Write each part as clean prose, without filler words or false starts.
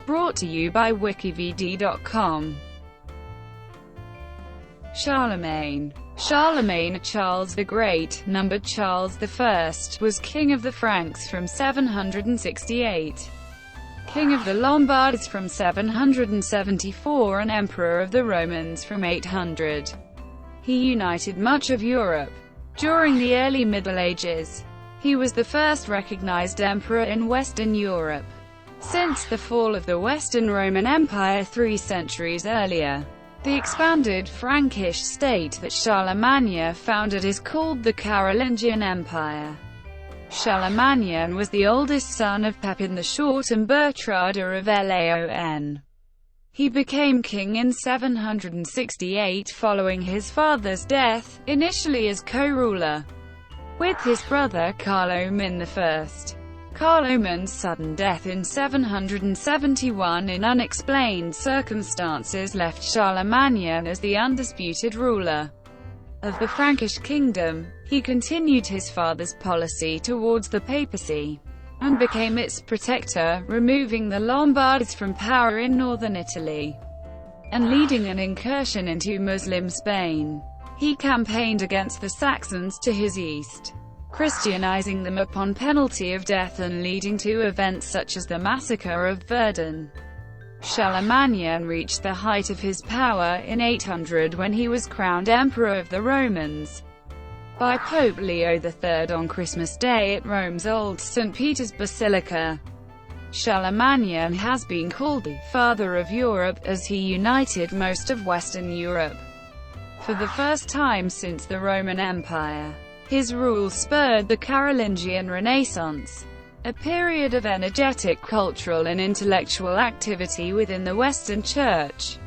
Brought to you by WikiVidi.com. Charlemagne. Charlemagne, Charles the Great, numbered Charles I, was king of the Franks from 768, king of the Lombards from 774 and emperor of the Romans from 800. He united much of Europe. During the early Middle Ages, he was the first recognized emperor in Western Europe since the fall of the Western Roman Empire 3 centuries earlier. The expanded Frankish state that Charlemagne founded is called the Carolingian Empire. Charlemagne was the oldest son of Pepin the Short and Bertrada of Laon. He became king in 768 following his father's death, initially as co-ruler with his brother Carloman I. Carloman's sudden death in 771 in unexplained circumstances left Charlemagne as the undisputed ruler of the Frankish Kingdom. He continued his father's policy towards the papacy and became its protector, removing the Lombards from power in northern Italy and leading an incursion into Muslim Spain. He campaigned against the Saxons to his east, Christianizing them upon penalty of death and leading to events such as the massacre of Verdun. Charlemagne reached the height of his power in 800 when he was crowned Emperor of the Romans by Pope Leo III on Christmas Day at Rome's Old St. Peter's Basilica. Charlemagne has been called the Father of Europe, as he united most of Western Europe for the first time since the Roman Empire. His rule spurred the Carolingian Renaissance, a period of energetic cultural and intellectual activity within the Western Church.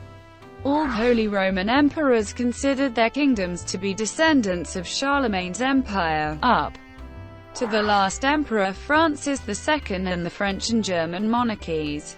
All Holy Roman emperors considered their kingdoms to be descendants of Charlemagne's empire, up to the last emperor Francis II and the French and German monarchies.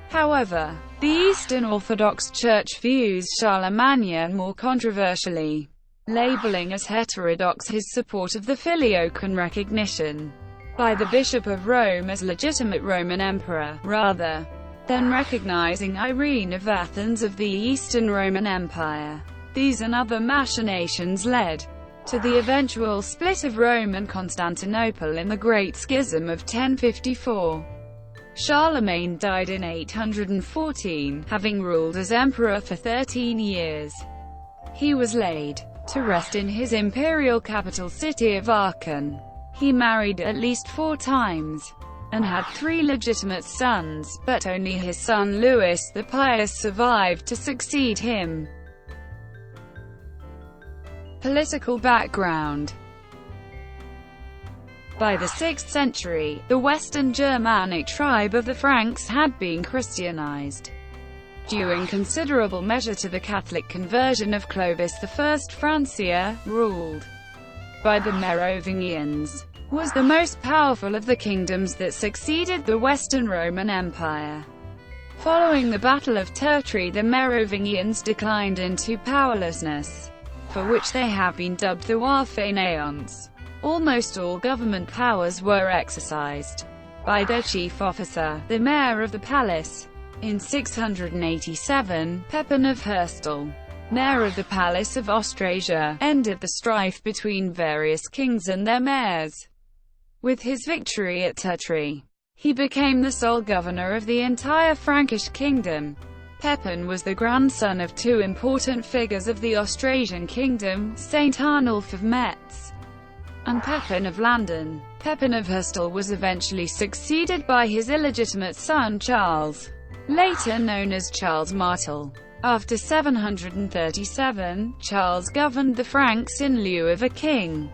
However, the Eastern Orthodox Church views Charlemagne more controversially, labeling as heterodox his support of the Filioque and recognition by the Bishop of Rome as legitimate Roman emperor, rather than recognizing Irene of Athens of the Eastern Roman Empire. These and other machinations led to the eventual split of Rome and Constantinople in the Great Schism of 1054. Charlemagne died in 814, having ruled as emperor for 13 years. He was laid to rest in his imperial capital city of Aachen. He married at least 4 times and had 3 legitimate sons, but only his son Louis the Pious survived to succeed him. Political background. By the 6th century, the Western Germanic tribe of the Franks had been Christianized, due in considerable measure to the Catholic conversion of Clovis I. Francia, ruled by the Merovingians, was the most powerful of the kingdoms that succeeded the Western Roman Empire. Following the Battle of Tertry, the Merovingians declined into powerlessness, for which they have been dubbed the Warfeneons. Almost all government powers were exercised by their chief officer, the mayor of the palace. In 687, Pepin of Herstal, mayor of the Palace of Austrasia, ended the strife between various kings and their mayors. With his victory at Tertry, he became the sole governor of the entire Frankish kingdom. Pepin was the grandson of 2 important figures of the Austrasian kingdom, Saint Arnulf of Metz and Pepin of Landen. Pepin of Herstal was eventually succeeded by his illegitimate son Charles, later known as Charles Martel. After 737, Charles governed the Franks in lieu of a king,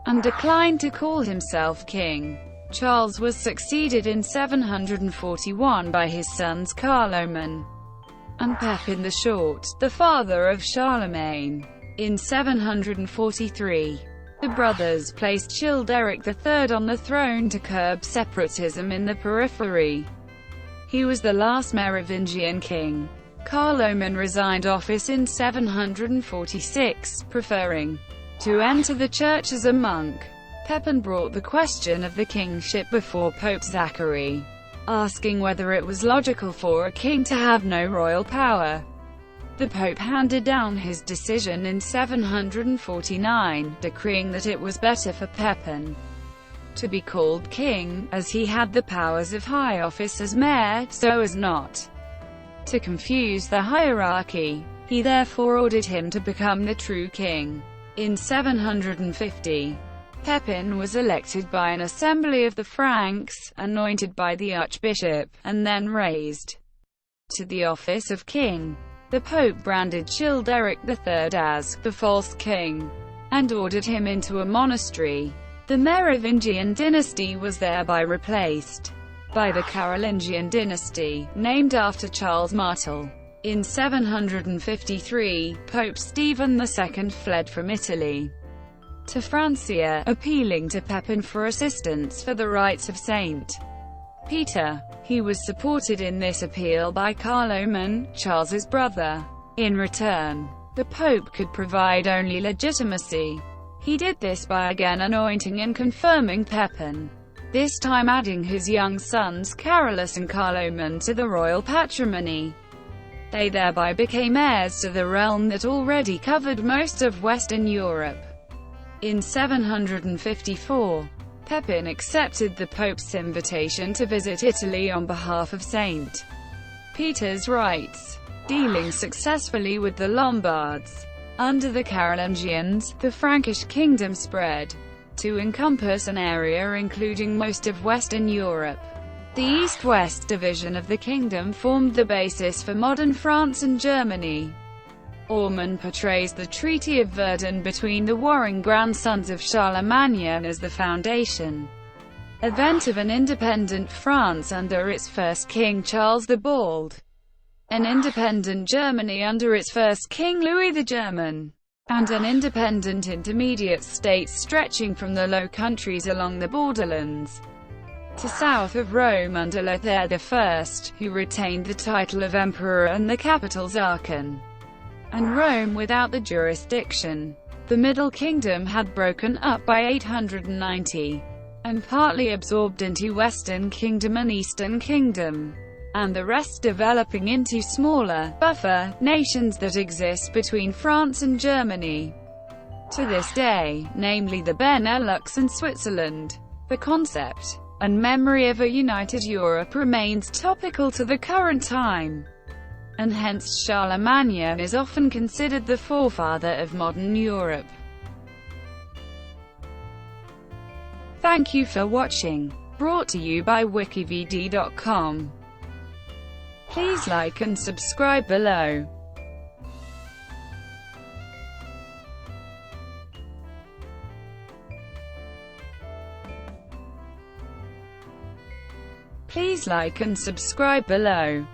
and declined to call himself king. Charles was succeeded in 741 by his sons Carloman and Pepin the Short, the father of Charlemagne. In 743, the brothers placed Childeric III on the throne to curb separatism in the periphery. He was the last Merovingian king. Carloman resigned office in 746, preferring to enter the church as a monk. Pepin brought the question of the kingship before Pope Zachary asking whether it was logical for a king to have no royal power. The Pope handed down his decision in 749, decreeing that it was better for Pepin to be called king, as he had the powers of high office as mayor, so as not to confuse the hierarchy. He therefore ordered him to become the true king. In 750, Pepin was elected by an assembly of the Franks, anointed by the archbishop, and then raised to the office of king. The Pope branded Childeric III as the false king, and ordered him into a monastery. The Merovingian dynasty was thereby replaced by the Carolingian dynasty, named after Charles Martel. In 753, Pope Stephen II fled from Italy to Francia, appealing to Pepin for assistance for the rights of Saint Peter. He was supported in this appeal by Carloman, Charles's brother. In return, the Pope could provide only legitimacy. He did this by again anointing and confirming Pepin, this time adding his young sons Carolus and Carloman to the royal patrimony. They thereby became heirs to the realm that already covered most of Western Europe. In 754, Pepin accepted the Pope's invitation to visit Italy on behalf of Saint Peter's rights, dealing successfully with the Lombards. Under the Carolingians, the Frankish Kingdom spread to encompass an area including most of Western Europe. The east-west division of the kingdom formed the basis for modern France and Germany. Ormond portrays the Treaty of Verdun between the warring grandsons of Charlemagne as the foundation event of an independent France under its first king Charles the Bald, an independent Germany under its first king Louis the German, and an independent intermediate state stretching from the Low Countries along the borderlands to south of Rome under Lothair I, who retained the title of emperor and the capitals Aachen and Rome without the jurisdiction. The Middle Kingdom had broken up by 890, and partly absorbed into Western Kingdom and Eastern Kingdom, and the rest developing into smaller, buffer, nations that exist between France and Germany to this day, namely the Benelux and Switzerland. The concept and memory of a united Europe remains topical to the current time, and hence Charlemagne is often considered the forefather of modern Europe. Thank you for watching. Brought to you by WikiVidi.com. Please like and subscribe below. Please like and subscribe below.